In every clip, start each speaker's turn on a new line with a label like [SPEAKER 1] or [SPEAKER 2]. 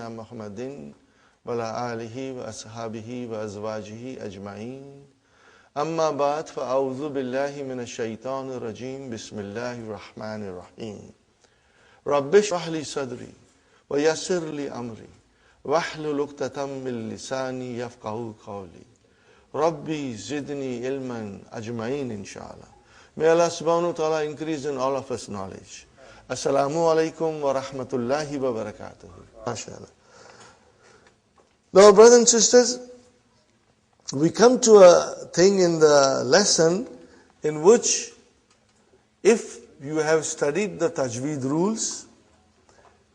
[SPEAKER 1] سيدنا محمد وعلى آله وأصحابه وأزواجه أجمعين أما بعد فأعوذ بالله من الشيطان الرجيم بسم الله الرحمن الرحيم رب اشرح لي صدري ويسر لي أمري واحلل عقدة من لساني يفقهوا قولي ربي زدني علما أجمعين inshallah. May Allah subhanahu wa ta'ala increase in all of us knowledge. Assalamu alaikum wa rahmatullahi wa barakatuh. MashaAllah. Now, brothers and sisters, we come to a thing in the lesson in which if you have studied the tajweed rules,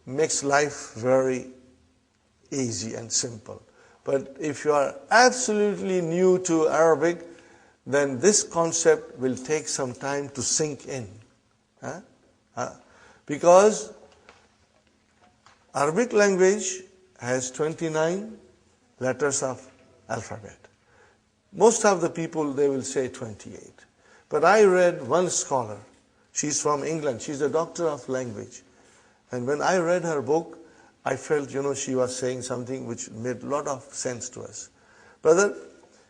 [SPEAKER 1] makes life very easy and simple. But if you are absolutely new to Arabic, then this concept will take some time to sink in. Because Arabic language has 29 letters of alphabet. Most of the people, they will say 28. But I read one scholar, she's from England, she's a doctor of language. And when I read her book, I felt, she was saying something which made a lot of sense to us. Brother,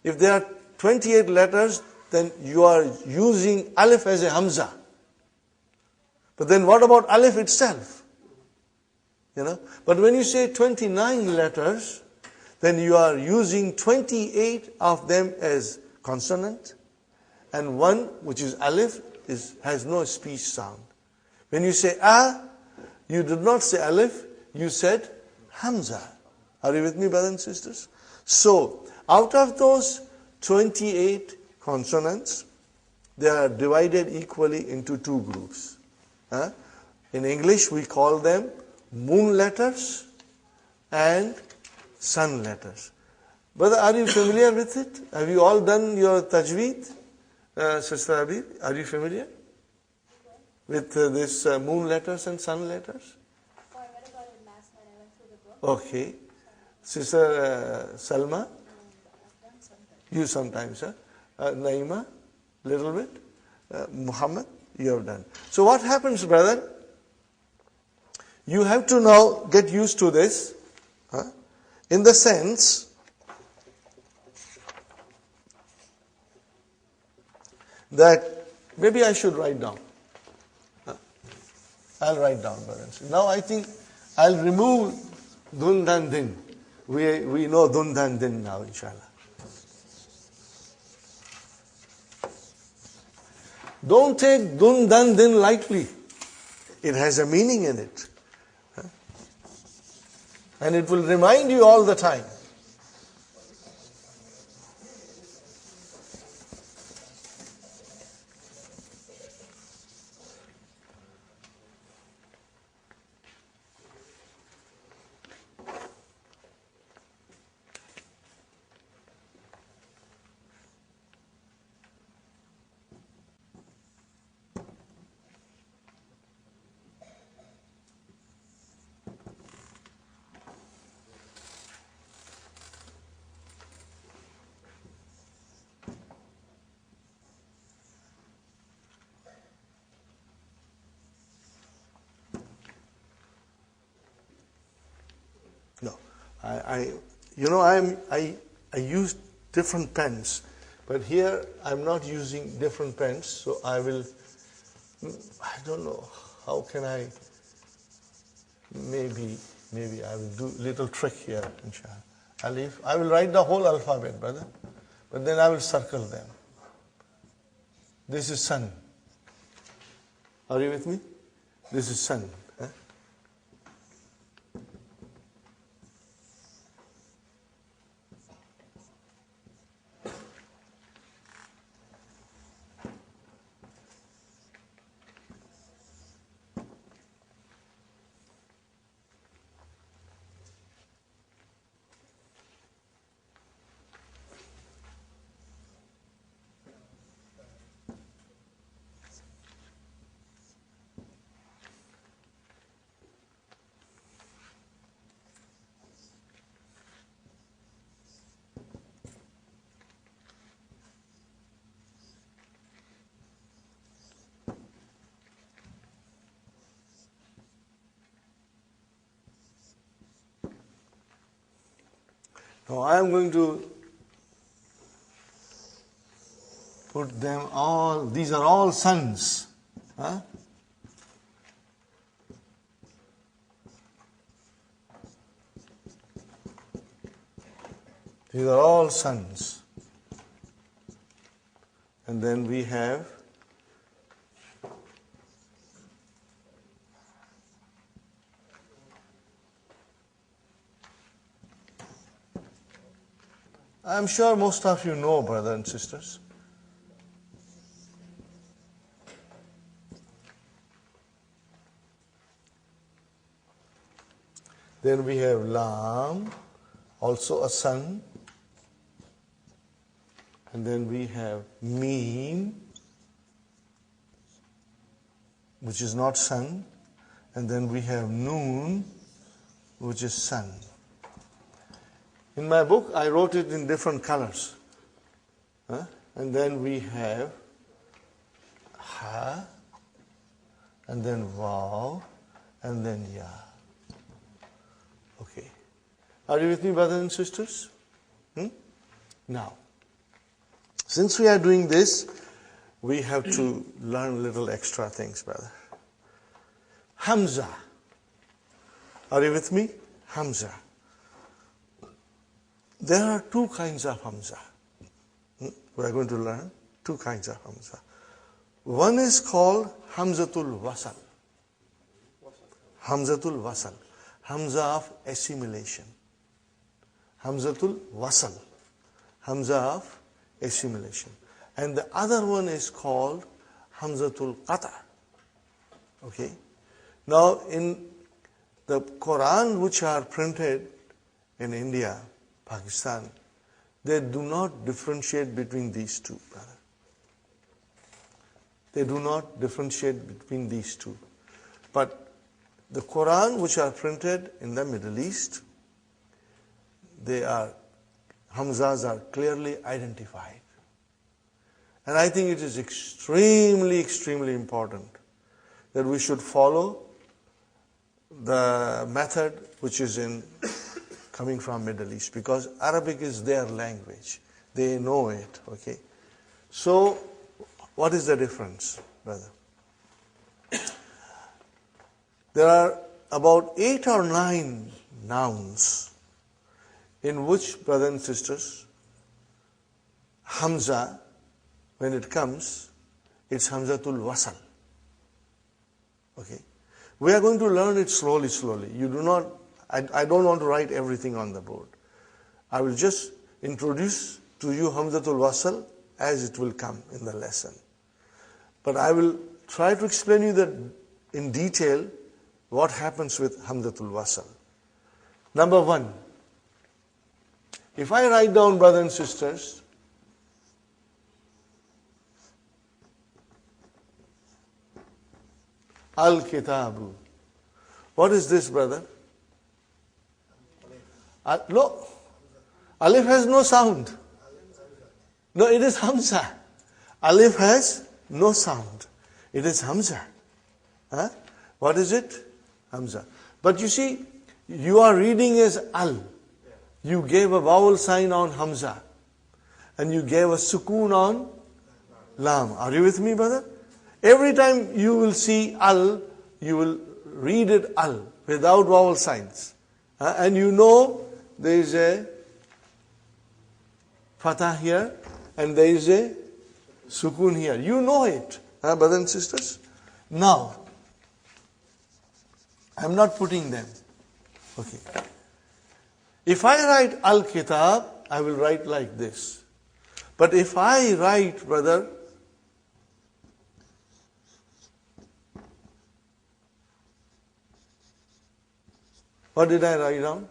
[SPEAKER 1] if there are 28 letters, then you are using alif as a hamza. But then what about alif itself? But when you say 29 letters, then you are using 28 of them as consonant, and one, which is alif, has no speech sound. When you say a, you did not say alif, you said hamza. Are you with me, brothers and sisters? So, out of those 28 consonants, they are divided equally into two groups. In English, we call them moon letters and sun letters. Brother, are you familiar with it? Have you all done your tajweed? Sister Abi, are you familiar with this moon letters and sun letters?
[SPEAKER 2] I read about it last night. I went through the book.
[SPEAKER 1] Okay. Sister Salma?
[SPEAKER 2] I've done something.
[SPEAKER 1] You sometimes, huh? Naima? Little bit? Muhammad? You have done. So what happens, brother? You have to now get used to this, in the sense that maybe I should write down. I'll write down, brothers. Now I think I'll remove dun dan din. We know dun dan din now, inshallah. Don't take dun dan din lightly. It has a meaning in it. And it will remind you all the time. No, I use different pens, but here I'm not using different pens, so I don't know, how can I, maybe I will do a little trick here, inshallah. Alif, I will write the whole alphabet, brother, but then I will circle them. This is sun. Are you with me? This is sun. Now I am going to put them all, these are all suns. Huh? These are all suns. And then we have I'm sure most of you know, brothers and sisters. Then we have Lam, also a sun. And then we have Meen, which is not sun. And then we have Noon, which is sun. In my book, I wrote it in different colors. And then we have Ha, and then Vav, and then Ya. Okay. Are you with me, brothers and sisters? Now, since we are doing this, we have to learn little extra things, brother. Hamza. Are you with me? Hamza. There are two kinds of Hamza. We are going to learn two kinds of Hamza. One is called Hamzatul Wasal. Hamzatul Wasal. Hamza of assimilation. Hamzatul Wasal. Hamza of assimilation. And the other one is called Hamzatul Qata. Okay? Now, in the Qur'an which are printed in India, Pakistan, they do not differentiate between these two, brother. They do not differentiate between these two. But the Quran which are printed in the Middle East, Hamzas are clearly identified. And I think it is extremely, extremely important that we should follow the method which is coming from Middle East, because Arabic is their language. They know it, okay? So, what is the difference, brother? There are about 8 or 9 nouns in which, brothers and sisters, Hamza, when it comes, it's Hamzatul Wasal. Okay? We are going to learn it slowly, slowly. I don't want to write everything on the board. I will just introduce to you Hamzatul Wasal as it will come in the lesson. But I will try to explain you that in detail what happens with Hamzatul Wasal. Number 1, if I write down, brothers and sisters, Al-Kitabu. What is this, brother? No. Alif has no sound. No, it is Hamza. Alif has no sound. It is Hamza. Huh? What is it? Hamza. But you see, you are reading as Al. You gave a vowel sign on Hamza. And you gave a sukoon on Lam. Are you with me, brother? Every time you will see Al, you will read it Al, without vowel signs. And you know there is a fatah here, and there is a sukoon here. You know it, brothers and sisters. Now, I am not putting them. Okay. If I write Al-Kitab, I will write like this. But if I write, brother, what did I write down?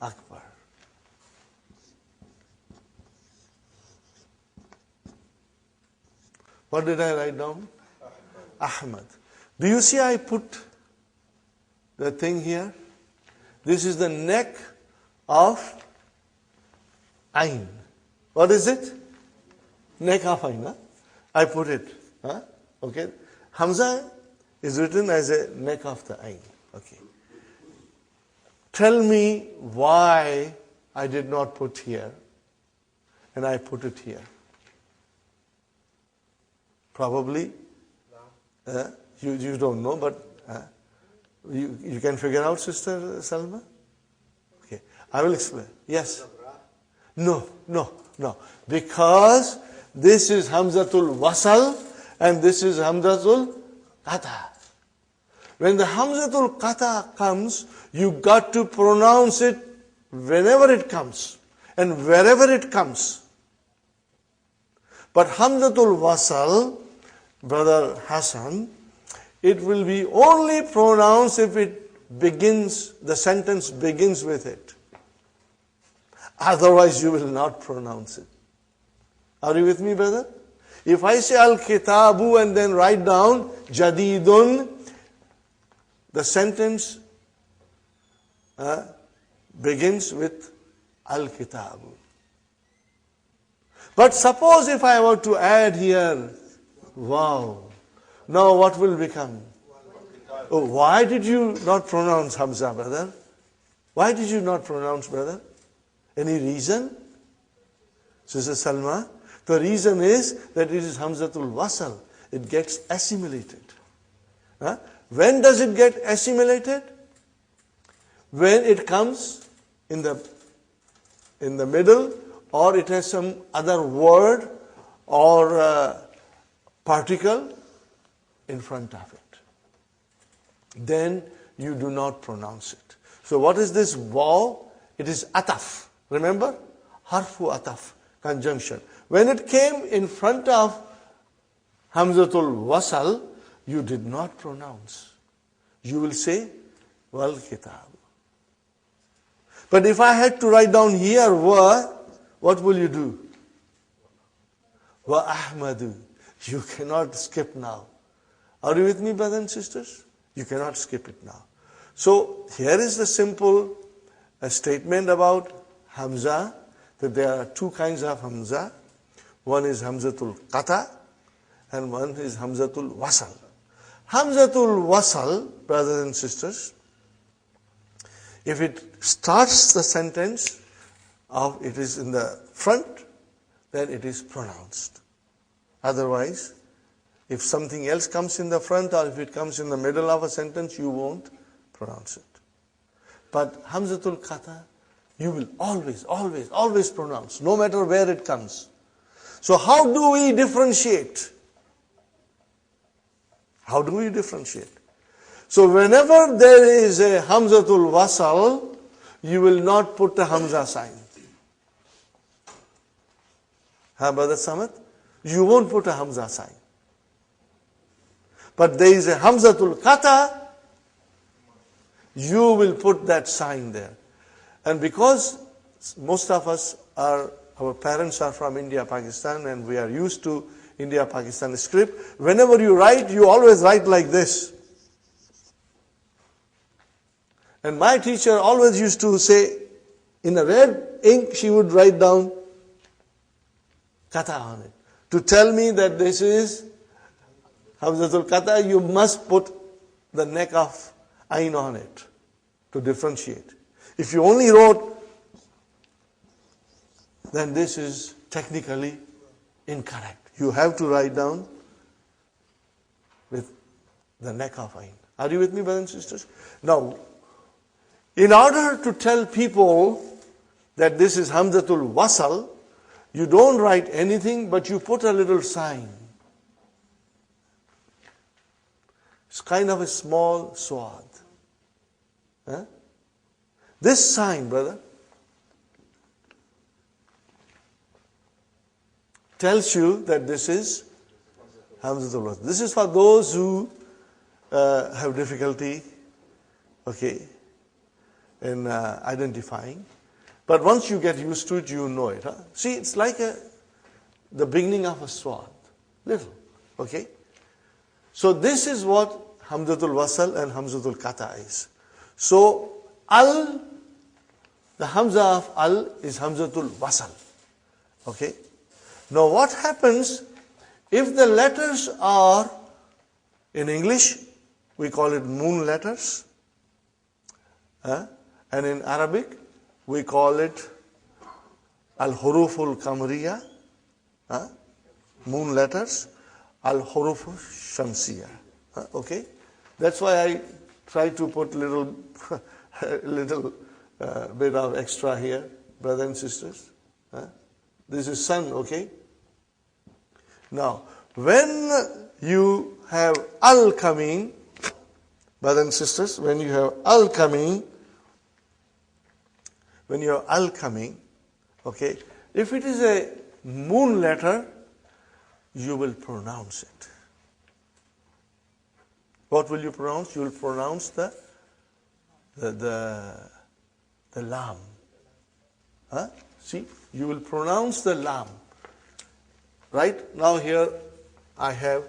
[SPEAKER 1] Akbar. What did I write down? Ahmad. Do you see I put the thing here? This is the neck of Ain. What is it? Neck of Ain. Huh? I put it. Huh? Okay. Hamza is written as a neck of the Ain. Okay. Tell me why I did not put here, and I put it here? Probably, you don't know, but you can figure out, Sister Salma? Okay, I will explain. Yes? No. Because this is Hamzatul Wasal and this is Hamzatul Qata. When the Hamzatul Qata comes, you got to pronounce it whenever it comes and wherever it comes. But Hamzatul Wasal, Brother Hassan, it will be only pronounced if it begins, the sentence begins with it. Otherwise you will not pronounce it. Are you with me, brother? If I say al-kitabu and then write down jadidun, the sentence begins with al-kitabu. But suppose if I were to add here, wow, now what will become? Oh, why did you not pronounce Hamza, brother? Why did you not pronounce, brother? Any reason? Sister Salma, the reason is that it is Hamzatul Wasal. It gets assimilated. When does it get assimilated? When it comes in the middle, or it has some other word or particle in front of it. Then you do not pronounce it. So what is this waw? It is ataf. Remember? Harfu ataf, conjunction. When it came in front of Hamzatul Wasal, you did not pronounce. You will say, wal kitab. But if I had to write down here wa, what will you do? Wa ahmadu. You cannot skip now. Are you with me, brothers and sisters? You cannot skip it now. So here is the simple statement about Hamza, that there are two kinds of Hamza. One is Hamzatul Qata and one is Hamzatul Wasal. Hamzatul Wasal, brothers and sisters, if it starts the sentence, it is in the front, then it is pronounced. Otherwise, if something else comes in the front or if it comes in the middle of a sentence, you won't pronounce it. But Hamzatul Qata, you will always pronounce, no matter where it comes. So how do we differentiate? How do we differentiate? So whenever there is a Hamzatul Wasal, you will not put a Hamza sign. Brother Samad? You won't put a Hamza sign. But there is a Hamzatul Qata, you will put that sign there. And because most of us our parents are from India, Pakistan, and we are used to India, Pakistan script, whenever you write, you always write like this. And my teacher always used to say, in a red ink, she would write down Qata on it. To tell me that this is Hamzatul Qata, you must put the neck of Ain on it to differentiate. If you only wrote, then this is technically incorrect. You have to write down with the neck of Ain. Are you with me, brothers and sisters? Now, in order to tell people that this is Hamzatul Wasal, you don't write anything, but you put a little sign. It's kind of a small swad. This sign, brother, tells you that this is Hamzatul Wasal. This is for those who have difficulty, in identifying. But once you get used to it, you know it. See, it's like the beginning of a swad. Little. Okay? So this is what Hamzatul Wasal and Hamzatul Qata is. So, the Hamza of al is Hamzatul Wasal. Okay? Now what happens if the letters are, in English, we call it moon letters. And in Arabic, we call it al-huruful kamriya, moon letters, al-huruful shamsiya. Okay? That's why I try to put little bit of extra here, brothers and sisters. This is sun, okay? Now, when you have al coming, brothers and sisters, when you have al coming, okay, if it is a moon letter, you will pronounce it. What will you pronounce? You will pronounce the lam. See, you will pronounce the lam. Right? Now here I have,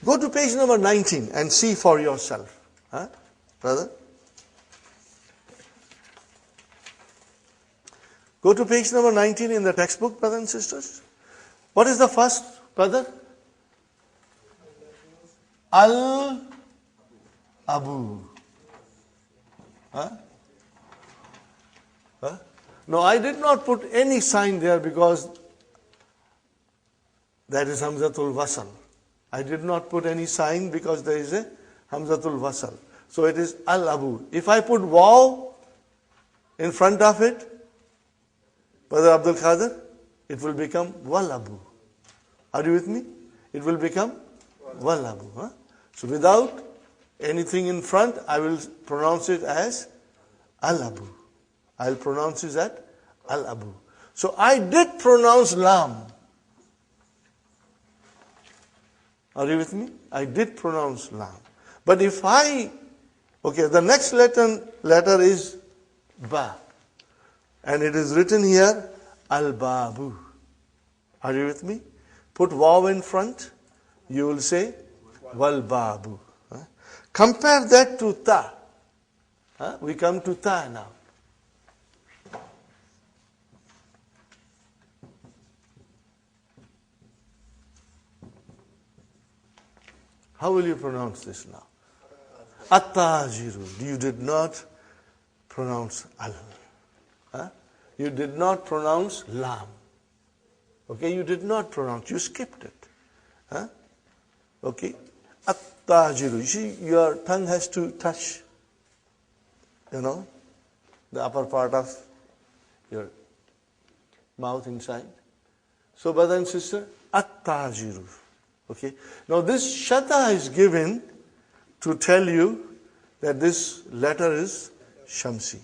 [SPEAKER 1] go to page number 19 and see for yourself. Brother? Go to page number 19 in the textbook, brothers and sisters. What is the first, brother? Al-Abu. No, I did not put any sign there because that is Hamzatul Wasal. I did not put any sign because there is a Hamzatul Wasal. So it is Al-Abu. If I put waw in front of it, Brother Abdul Qadir, it will become Wal-Abu. Are you with me? It will become Wal-Abu. So without anything in front, I will pronounce it as Al-Abu. I'll pronounce it as Al-Abu. So I did pronounce Lam. Are you with me? I did pronounce Lam. But if the next letter is Ba. And it is written here, Al-Babu. Are you with me? Put waw in front, you will say, Wal-Babu. Compare that to Ta. We come to Ta now. How will you pronounce this now? At-Tajiru. You did not pronounce Al. You did not pronounce Lam. Okay, you did not pronounce, you skipped it. Okay. At-Tajiru. You see, your tongue has to touch, the upper part of your mouth inside. So, brother and sister, At-Tajiru. Okay. Now, this shata is given to tell you that this letter is Shamsi.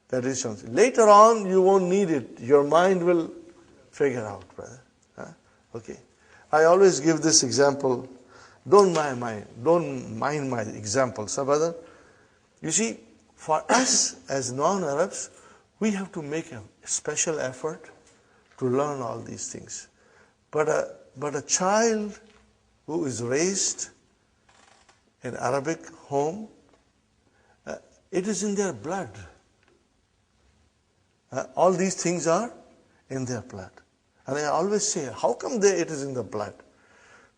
[SPEAKER 1] That is Shamsi. Later on, you won't need it. Your mind will figure out, brother. Okay. I always give this example. Don't mind my example, so brother. You see, for us as non-Arabs, we have to make a special effort to learn all these things. But a child who is raised in Arabic home, it is in their blood. All these things are in their blood. And I always say, how come it is in the blood?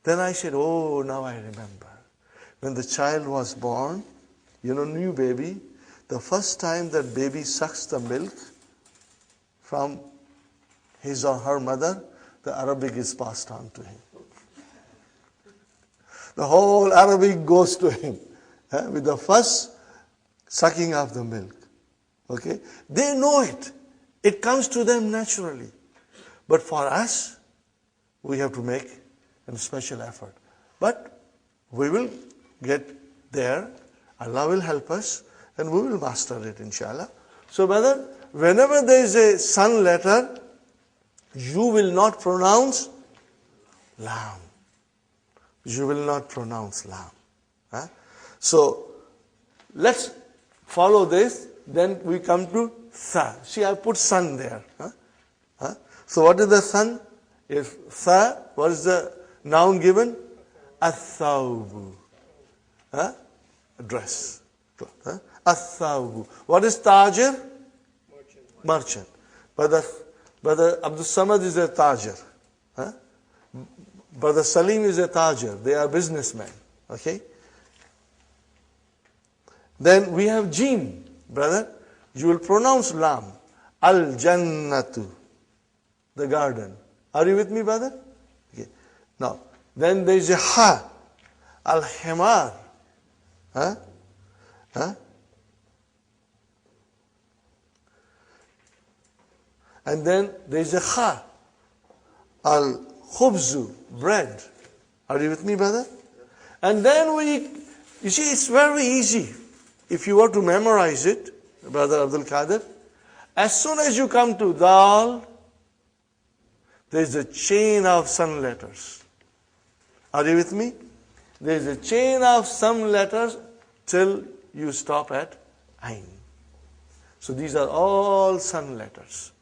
[SPEAKER 1] Then I said, oh, now I remember. When the child was born, new baby, the first time that baby sucks the milk from his or her mother, the Arabic is passed on to him. The whole Arabic goes to him with the first sucking of the milk. Okay? They know it. It comes to them naturally. But for us, we have to make a special effort. But we will get there. Allah will help us and we will master it, inshallah. So, brother, whenever there is a sun letter, you will not pronounce Lam. You will not pronounce Lam. So, let's follow this. Then we come to Tha. See, I put sun there. So, what is the sun? If Tha, what is the noun given? Athawbu. Dress. Athawbu. What is Tajir? Merchant. Brother Abdul Samad is a Tajir. Brother Salim is a Tajir. They are businessmen. Okay? Then we have Jim, brother. You will pronounce Lam. Al-jannatu, the garden. Are you with me, brother? Okay. Now, then there is a ha, al-himar. Huh? Huh? And then there is a kha, al-khubzu, bread. Are you with me, brother? And then you see, it's very easy. If you were to memorize it, Brother Abdul Qadir, as soon as you come to dal, there is a chain of some letters. Are you with me? There is a chain of some letters till you stop at ain. So these are all sun letters.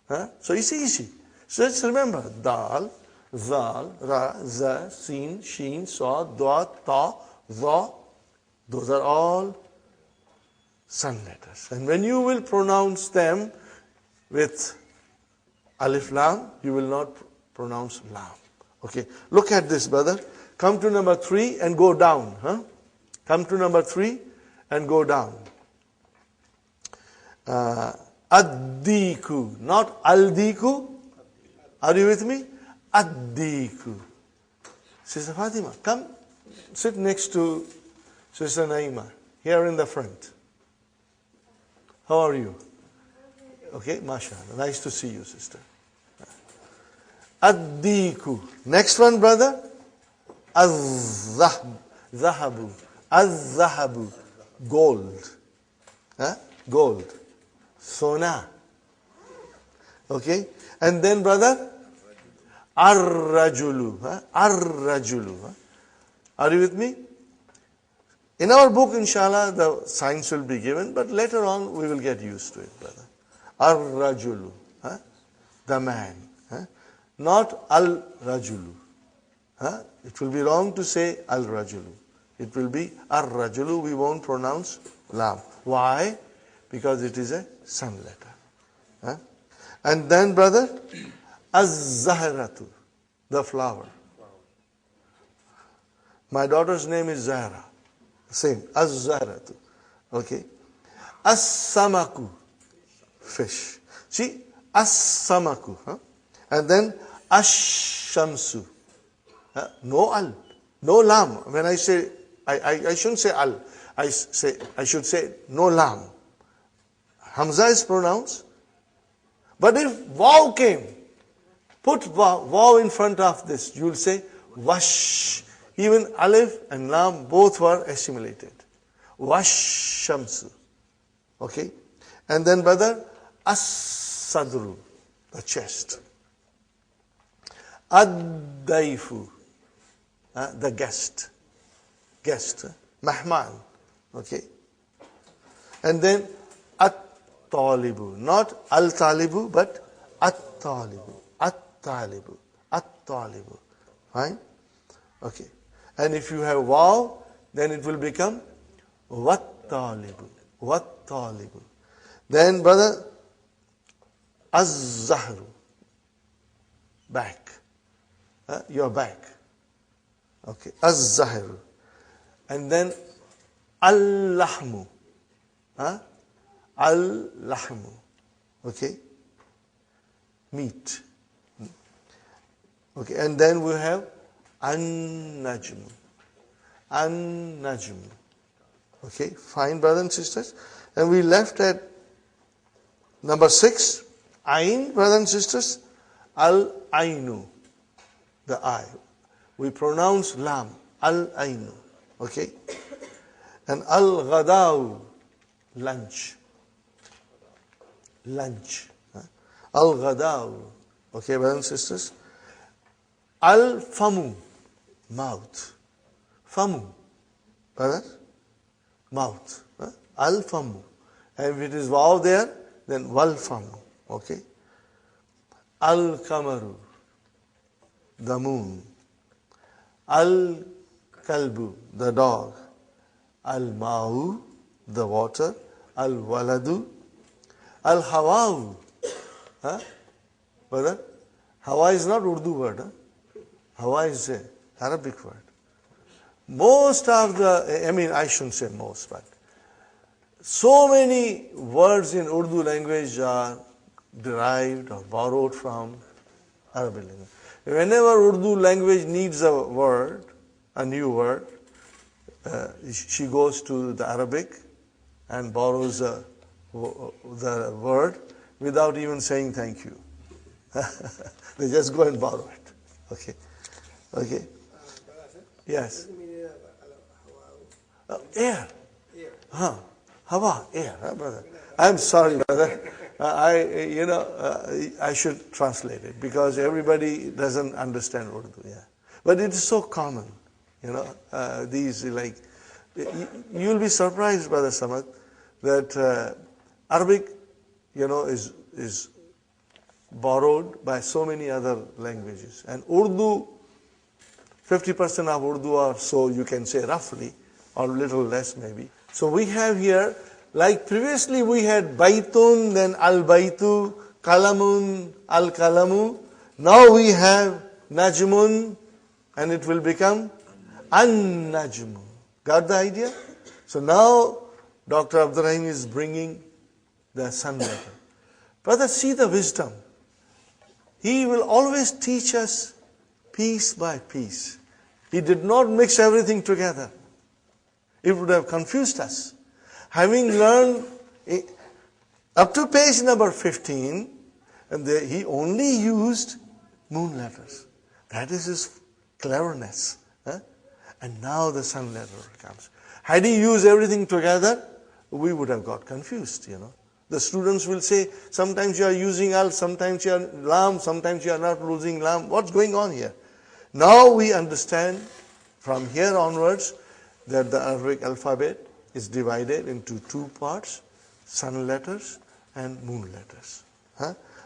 [SPEAKER 1] Huh? So it's easy. So let's remember dal, zal, ra, za, sin, sheen, sa, da, ta, za. Those are all sun letters. And when you will pronounce them with alif lam, you will not pronounce lam. Okay, look at this, brother. Come to number 3 and go down. Huh? Come to number 3 and go down. Addiku, not aldiku. Are you with me? Addiku. Sister Fatima, come sit next to Sister Naima, here in the front. How are you? Okay, mashallah. Nice to see you, sister. Addiku. Next one, brother. Az-zahabu. Az-zahabu. Gold. Huh? Gold. Sona. Okay. And then, brother, ar-rajulu. Huh? Ar-rajulu. Huh? Are you with me? In our book, inshallah, the signs will be given, but later on we will get used to it, brother. Ar-rajulu. Huh? The man. Huh? Not al-rajulu. Huh? It will be wrong to say al-rajulu. It will be ar-rajulu. We won't pronounce lam. Why? Because it is a sun letter. Huh? And then, brother, az-zahratu, the flower. My daughter's name is Zahra. Same, az-zahratu. Okay. As-samaku, fish. See, as-samaku. Huh? And then ash-shamsu. No al, no lam. When I say, I shouldn't say al. I should say no lam. Hamza is pronounced. But if waw came, put waw in front of this, you will say wash. Even alif and lam both were assimilated. Wash shamsu. Okay. And then, brother, as-sadru, the chest. Ad-daifu, the guest. Guest. Mahman. Okay. And then at-talibu. Not al-talibu, but at-talibu. At-talibu. At-talibu. Fine? Okay. And if you have waw, then it will become wat-talibu. Wat-talibu. Then, brother, az-zahru. Back. Your back. Okay. Az-zahru. And then al-lahmu. Al-lahmu. Okay. Meat. Okay. And then we have an-najmu. An-najmu. Okay. Fine, brothers and sisters. And we left at number 6. Ain, brothers and sisters. Al-ainu. The eye. We pronounce lam. Al-ainu. Okay. And al-ghadaw. Lunch. Lunch. Al-ghadaw. Okay, brothers and sisters. Al-famu. Mouth. Famu. Brother? Mouth. Al-famu. And if it is waw there, then wal-famu. Okay. Al-kamaru. The moon. Al-kalbu. The dog. Al-ma'u. The water. Al-waladu. Al-hawa'u. Brother? Hawa is not Urdu word. Hawa is an Arabic word. Most of the, I shouldn't say most, but so many words in Urdu language are derived or borrowed from Arabic language. Whenever Urdu language needs a word, a new word, she goes to the Arabic and borrows the word without even saying thank you. They just go and borrow it. Okay. Okay. Yes. Air. Huh. Hawa, air, huh, brother? I'm sorry, brother. I should translate it because everybody doesn't understand Urdu. Yeah, but it is so common. These like you'll be surprised, Brother Samad, that Arabic, is borrowed by so many other languages, and Urdu, 50% of Urdu or so, you can say roughly, or a little less maybe. So we have here, like previously we had baitun, then al-baitu, kalamun, al-kalamu. Now we have najmun, and it will become an-najmu. Got the idea? So now Dr. Abdur Rahim is bringing the sun letter. Brother, see the wisdom. He will always teach us piece by piece. He did not mix everything together. It would have confused us. Having learned up to page number 15, and he only used moon letters. That is his cleverness. And now the sun letter comes. Had he used everything together, we would have got confused, The students will say, sometimes you are using al, sometimes you are lam, sometimes you are not using lam. What's going on here? Now we understand from here onwards that the Arabic alphabet is divided into two parts, sun letters and moon letters.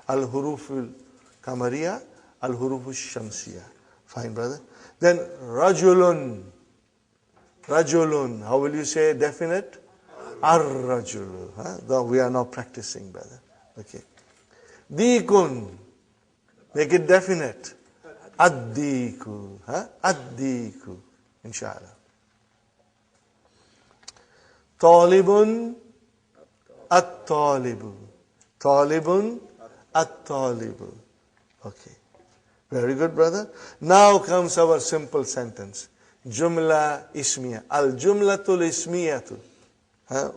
[SPEAKER 1] Al-huruf al-kamariya, al-huruf al-shamsiya. Fine, brother. Then rajulun. Rajulun. How will you say definite? Ar-rajulu. Though we are not practicing, brother. Okay. Dikun. Make it definite. Ad-diku. Ad-diku. Inshallah. Talibun. At-talibu. Talibun. At-talibu. Okay. Very good, brother. Now comes our simple sentence. Jumla ismiya. Al-jumlatul ismiyatu.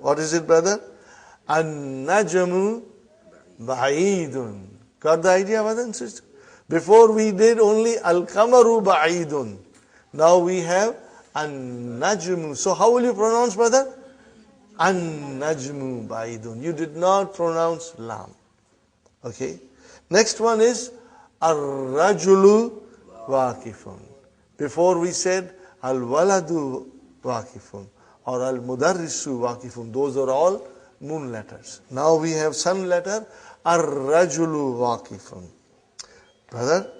[SPEAKER 1] What is it, brother? An-najmu ba'idun. Got the idea, brother and sister? Before we did only al-kamaru ba'idun. Now we have an-najmu. So how will you pronounce, brother? An-najmu ba'idun. You did not pronounce lam. Okay. Next one is ar-rajulu waqifun. Before we said al-waladu waqifun or al-mudarrisu waqifun. Those are all moon letters. Now we have sun letter ar-rajulu waqifun. Brother,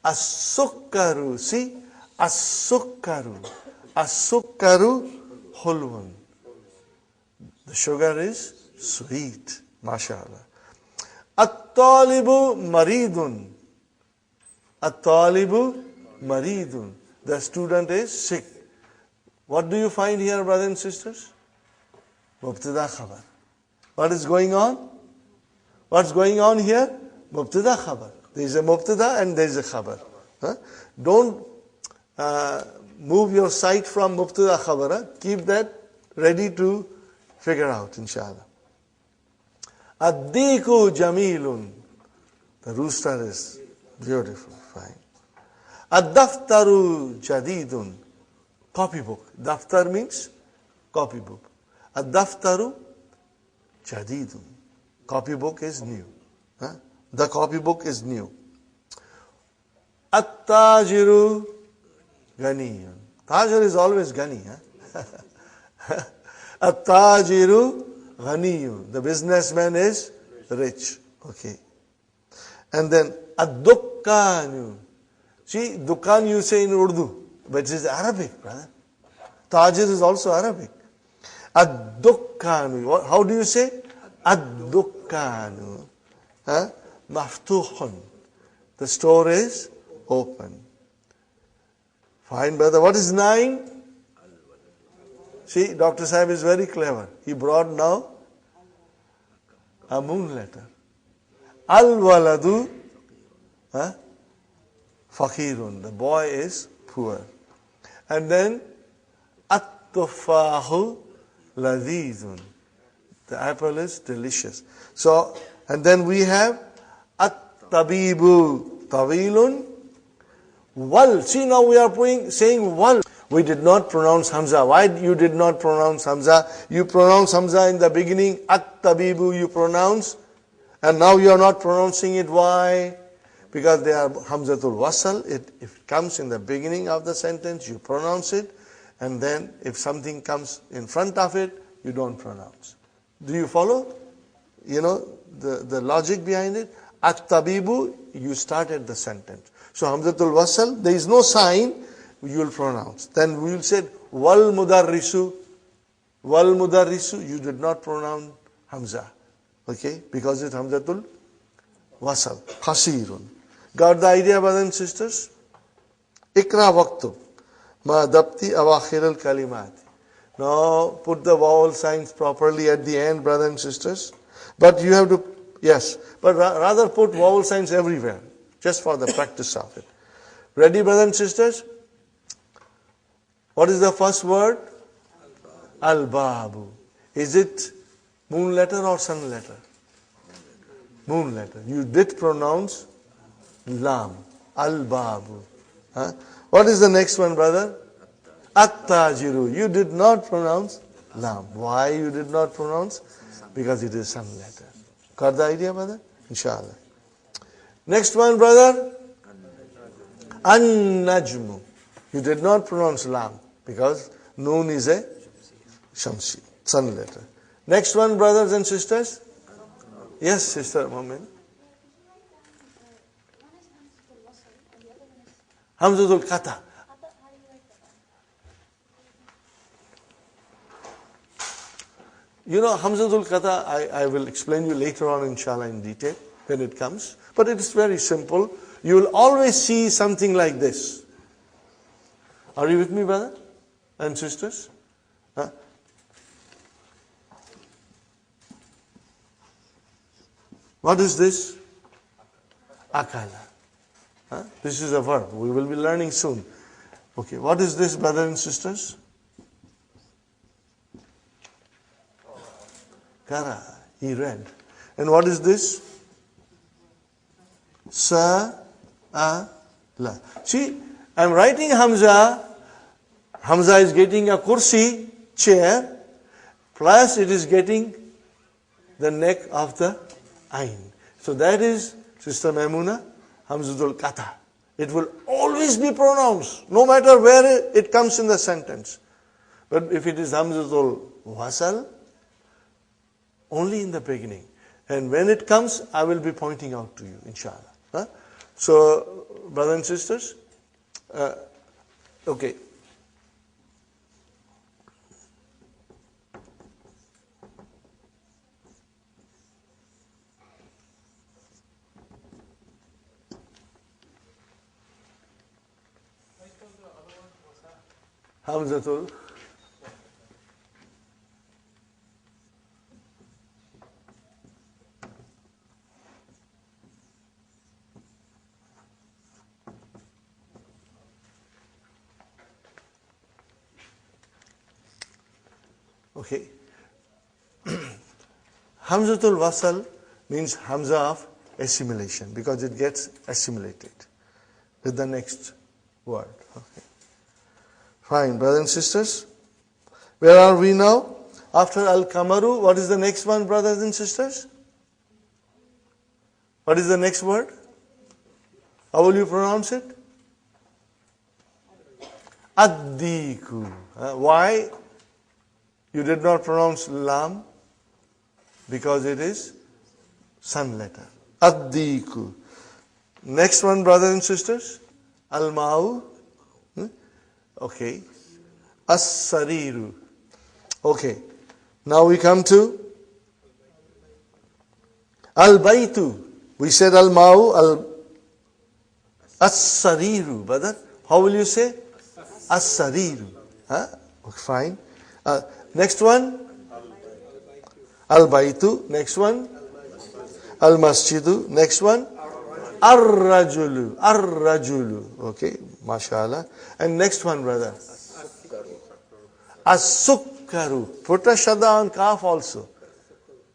[SPEAKER 1] as-sukkaru. See, as-sukkaru. As-sukkaru hulwun. The sugar is sweet. MashaAllah. At-talibu maridun. At-talibu maridun. The student is sick. What do you find here, brothers and sisters? Mubtada khabar. What is going on? What's going on here? Mubtada khabar. There is a mubtada and there is a khabar. Don't move your sight from mubtada khabar. Keep that ready to figure out, inshallah. Ad-diku jamilun. The rooster is beautiful, fine. Ad-daftaru jadidun. Copybook. Daftar means copybook. Ad-daftaru jadidun. Copybook is new. The copybook is new. At-tajiru ganiyun. Tajir is always gani. At-tajiru ganiyun. The businessman is rich. Okay. And then ad-dukkanu. See, dukkan you say in Urdu, but it is Arabic, brother. Tajir is also Arabic. Ad-dukkanu. How do you say? Ad-dukkanu. Maftuhun. The store is open. Fine, brother. What is 9? See, Dr. Sahib is very clever. He brought now a moon letter. Al-waladu faqirun. The boy is poor. And then at-tufahu ladhizun. The apple is delicious. So, and then we have at-tabibu tawilun. Wal. See, now we are saying wal. We did not pronounce Hamza. Why you did not pronounce Hamza? You pronounce Hamza in the beginning. At-tabibu you pronounce. And now you are not pronouncing it. Why? Because they are Hamzatul Wasal. If it comes in the beginning of the sentence, you pronounce it. And then if something comes in front of it, you don't pronounce. Do you follow? You know the logic behind it? At-tabibu, you started the sentence. So Hamzatul Wasal, there is no sign, you will pronounce. Then we will say, wal mudarrisu. Wal mudarrisu, you did not pronounce Hamza. Okay? Because it's Hamzatul Wasal. Qasirun. Got the idea, brothers and sisters? Ikra waqtu. Ma dabti awakhir al-kalimat. Now put the vowel signs properly at the end, brothers and sisters. But you have to, yes, but rather put vowel signs everywhere, just for the practice of it. Ready, brothers and sisters? What is the first word? Al-babu. Is it moon letter or sun letter? Moon letter. You did pronounce lam. Al-babu. Huh? What is the next one, brother? At-tajiru. You did not pronounce lam. Why you did not pronounce? Because it is sun letter. Got the idea, brother? Inshallah. Next one, brother. An-najmu. You did not pronounce lam because noon is a shamsi, sun letter. Next one, brothers and sisters. Yes, sister, moment. Hamzatul Qata. You know, Hamzatul Qata, I will explain you later on, inshallah, in detail when it comes. But it is very simple. You will always see something like this. Are you with me, brother and sisters? Huh? What is this? Akala. Huh? This is a verb. We will be learning soon. Okay, what is this, brothers and sisters? Kara. He read. And what is this? Sa-a-la. See, I'm writing Hamza. Hamza is getting a kursi, chair, plus it is getting the neck of the ayn. So that is, Sister Maimuna, Hamzatul Qata. It will always be pronounced, no matter where it comes in the sentence. But if it is Hamzatul Wasal, only in the beginning. And when it comes, I will be pointing out to you, inshallah. Huh? So, brothers and sisters, okay. Hamzatul. Okay. Hamzatul Wasal means Hamza of assimilation because it gets assimilated with the next word. Okay. Fine, brothers and sisters. Where are we now? After Al-Kamaru, what is the next one, brothers and sisters? What is the next word? How will you pronounce it? Ad-diku. Why? You did not pronounce lam because it is sun letter. Ad-diku. Next one, brothers and sisters. Al-ma'u. Okay. As-sariru. Okay. Now we come to Al-baytu. We said Al-ma'u, As-sariru. Brother, how will you say? As-sariru. Huh? Okay, fine. Next one. Al-baytu. Next one. Al-masjidu. Next one. Ar-rajulu. Ar-rajulu. Okay, mashallah. And next one, brother. As-sukkaru. Put a shadda on kaf also.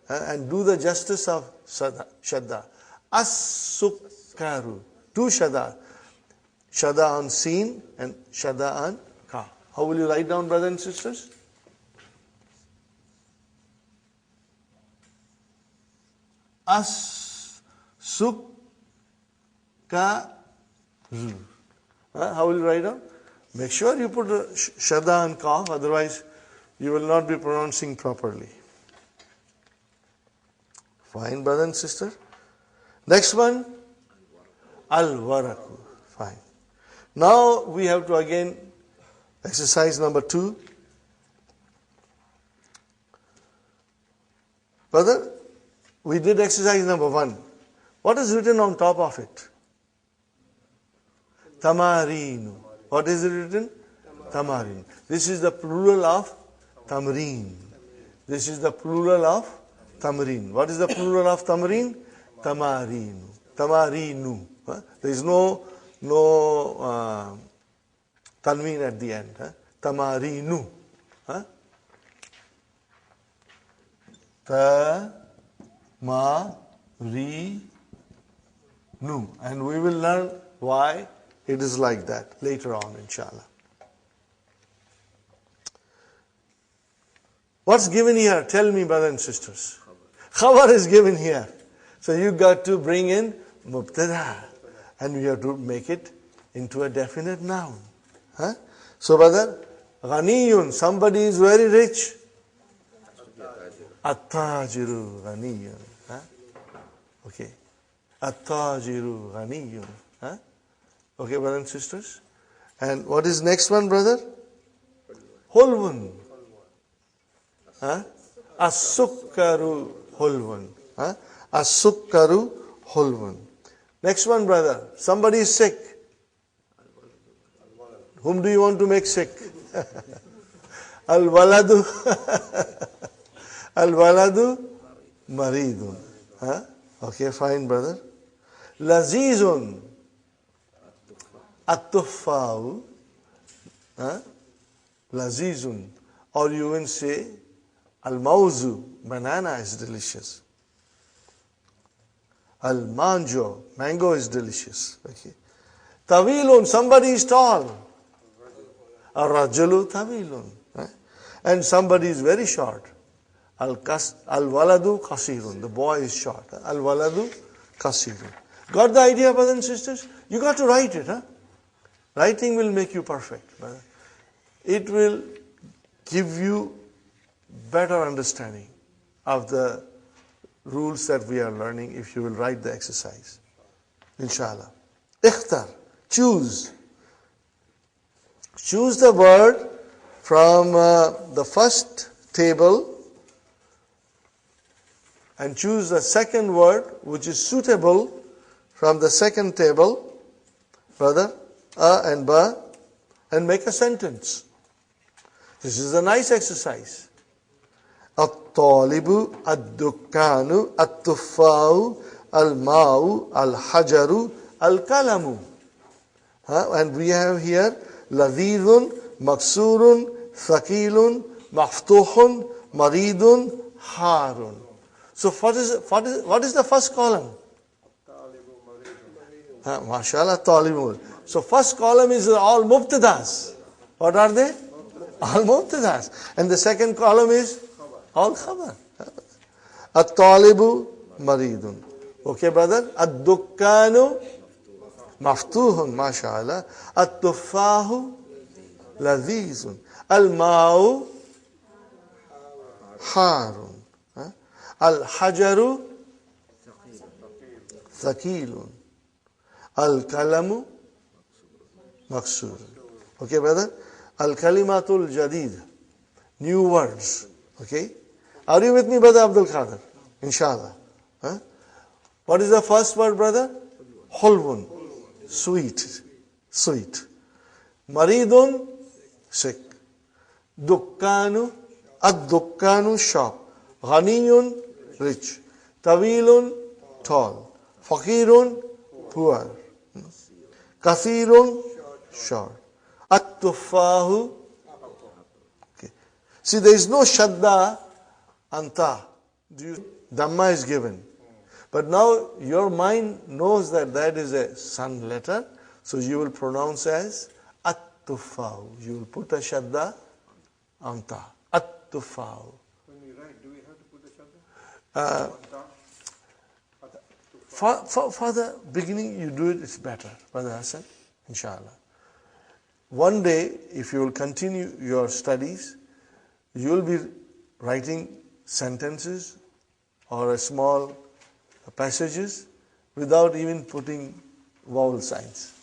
[SPEAKER 1] And do the justice of shadda. As-sukkaru. Two shadda. Shadda on sin and shadda on kaf. How will you write down, brothers and sisters? As-sukkaru. How will you write down? Make sure you put a shadda and kaf, otherwise you will not be pronouncing properly. Fine, brother and sister. Next one, al-waraku. Fine. Now we have to again exercise number 2. Brother, we did exercise number 1. What is written on top of it? Tamareen. What is it written? Tamareen. This is the plural of tamreen. This is the plural of tamreen. What is the plural of tamreen? Tamareen. Tamareenu. There is no tanween at the end. Tamareenu. Tamareenu. And we will learn why it is like that later on, inshallah. What's given here? Tell me, brothers and sisters. Khabar is given here. So you got to bring in mubtada. And we have to make it into a definite noun. So, brother, ghaniyun, somebody is very rich. At-tajiru ghaniyun. Okay. At-tajiru ghaniyun. Okay, brothers and sisters. And what is next one, brother? Hulwun. As-sukkaru hulwun. As-sukkaru hulwun. Next one, brother. Somebody is sick. Whom do you want to make sick? Al-waladu. Al-waladu maridun. Okay, fine, brother. Lazizun. At-tuffa'u. Lazizun. Or you will say, al-mawzu. Banana is delicious. Al-manjo, mango is delicious. Okay. Tawilun, somebody is tall. Ar-rajulu tawilun. And somebody is very short. Al-waladu kasirun, the boy is short. Al-waladu kasirun. Got the idea, brothers and sisters? You got to write it. Writing will make you perfect. Brother. It will give you better understanding of the rules that we are learning if you will write the exercise. Inshallah. Ikhtar, choose. Choose the word from the first table and choose the second word which is suitable from the second table, brother, and ba, and make a sentence. This is a nice exercise. At-talibu, ad-dukkanu, at-tuffa'u, al-ma'u, al-hajaru, al-kalamu. And we have here ladhidun, maksurun, thaqilun, maftuhun, maridun, harun. So what is the first column? Mashallah, talibu. So first column is all mubtadas. What are they? All mubtadas. And the second column is all khabar. At-talibu maridun. Okay, brother? Ad-dukkanu maftuhun, mashallah. At-tuffahu ladhizun. Al-ma'u harun. Al-hajaru thaqilun. Al-kalamu maksurun. Okay, brother? Al-kalimatul jadid. New words. Okay? Are you with me, brother Abdul Qadir? Inshallah. What is the first word, brother? Hulwun. Sweet. Sweet. Maridun. Sick. Dukkanu. Ad-dukkanu, shop. Ghaniyun. Rich. Tawilun. tall. Faqirun, poor. Kathirun, short. At-tufahu. Okay. See, there is no shadda anta. Dhamma is given. But now your mind knows that that is a sun letter, so you will pronounce as at-tufahu. You will put a shadda anta. At-tufahu.
[SPEAKER 3] When we write, do we have to put the shadda?
[SPEAKER 1] For the beginning, you do it, it's better, Brother Hassan, inshallah. One day, if you will continue your studies, you will be writing sentences or a small passages without even putting vowel signs,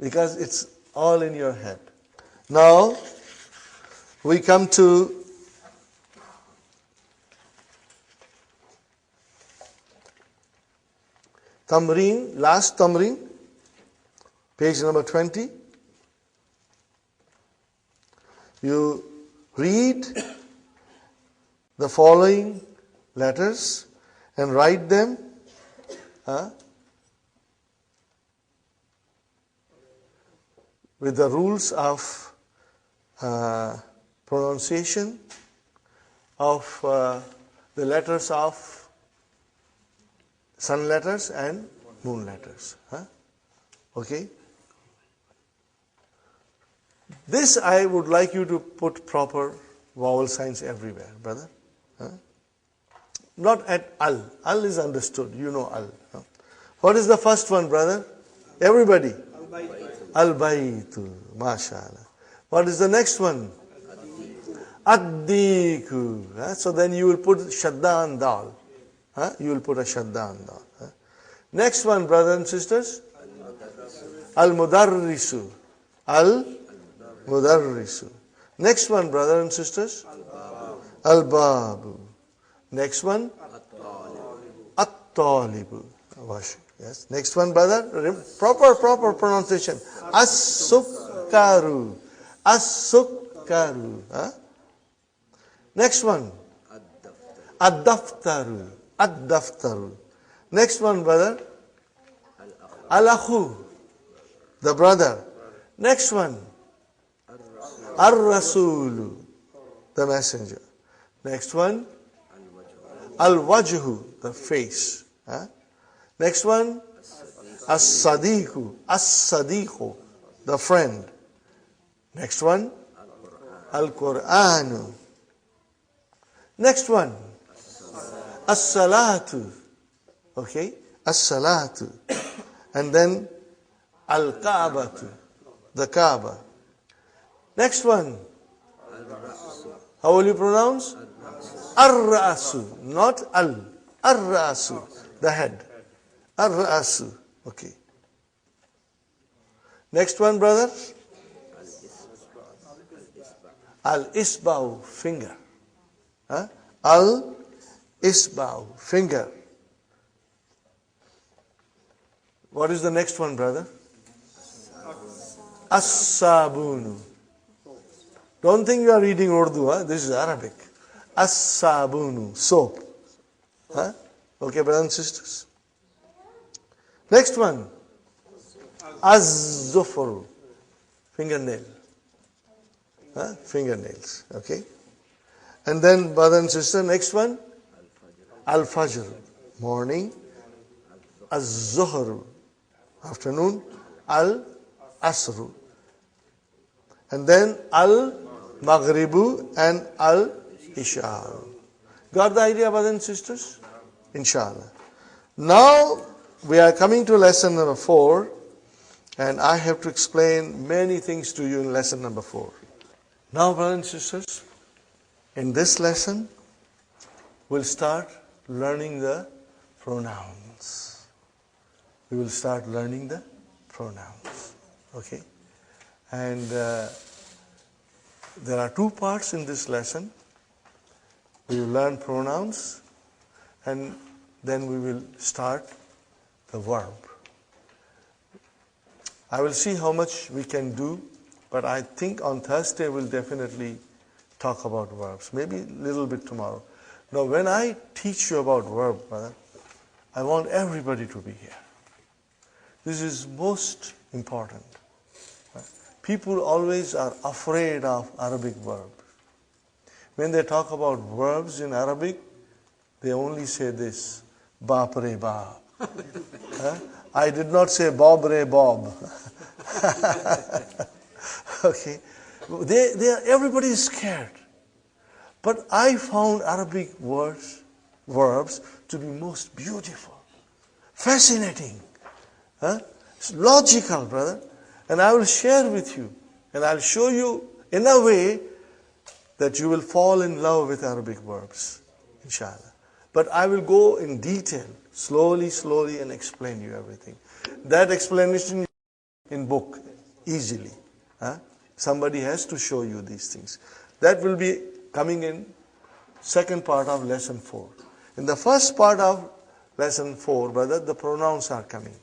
[SPEAKER 1] because it's all in your head. Now, we come to Tamreen, last Tamreen, page number 20. You read the following letters and write them with the rules of pronunciation of the letters of sun letters and moon letters. Okay? This I would like you to put proper vowel signs everywhere, brother. Not at al. Al is understood. You know al. What is the first one, brother? Everybody. Al-baytu. MashaAllah. What is the next one? Ad-diku. So then you will put shadda and dal. You will put a shadda and dal. Next one, brothers and sisters. Al-mudarrisu. Al-mudarrisu. Next one, brothers and sisters. Al-babu. Next one. At-talibu. Yes. Next one, brother. Proper pronunciation. As-sukkaru. As-sukkaru. Next one. Ad-daftaru. Ad-daftaru. Next one, brother. Al-akhu. The brother. Next one. Ar-rasulu. The messenger. Next one. Al-wajhu. The face. Next one. As-sadiqu. As-sadiqu. The friend. Next one. Al-Qur'anu. Next one. As-salatu. Okay? As-salatu. And then Al-Kaabatu. The Kaaba. Next one. How will you pronounce? Ar-Ra'asu. Not Al. Ar-Ra'asu. The head. Ar-Ra'asu. Okay. Next one, brother. Al-Isba'u. Finger. Al-Isba'u. Finger. What is the next one, brother? As-sabunu. Don't think you are reading Urdu. This is Arabic. As-sabunu. Soap. Okay, brothers and sisters. Next one. Az-zufaru. Fingernail. Fingernails. Okay. And then, brother and sister, next one. Al-fajr. Morning. Az-zuhru. Afternoon. Al-asru. And then Al-maghribu and Al-isha. Got the idea, brothers and sisters? Inshallah. Now we are coming to lesson number 4, and I have to explain many things to you in lesson number 4. Now, brothers and sisters, in this lesson we'll start learning the pronouns. We will start learning the pronouns. Okay? And there are 2 parts in this lesson. We will learn pronouns, and then we will start the verb. I will see how much we can do, but I think on Thursday we'll definitely talk about verbs. Maybe a little bit tomorrow. Now, when I teach you about verb, brother, I want everybody to be here. This is most important. People always are afraid of Arabic verbs. When they talk about verbs in Arabic, they only say this, Baap re baap. I did not say Bob re bob. Okay. Everybody is scared. But I found Arabic verbs to be most beautiful, fascinating, it's logical, brother. And I will share with you, and I'll show you in a way that you will fall in love with Arabic verbs, inshallah. But I will go in detail, slowly, and explain you everything. That explanation in book, easily. Somebody has to show you these things. That will be coming in second part of lesson 4. In the first part of lesson 4, brother, the pronouns are coming.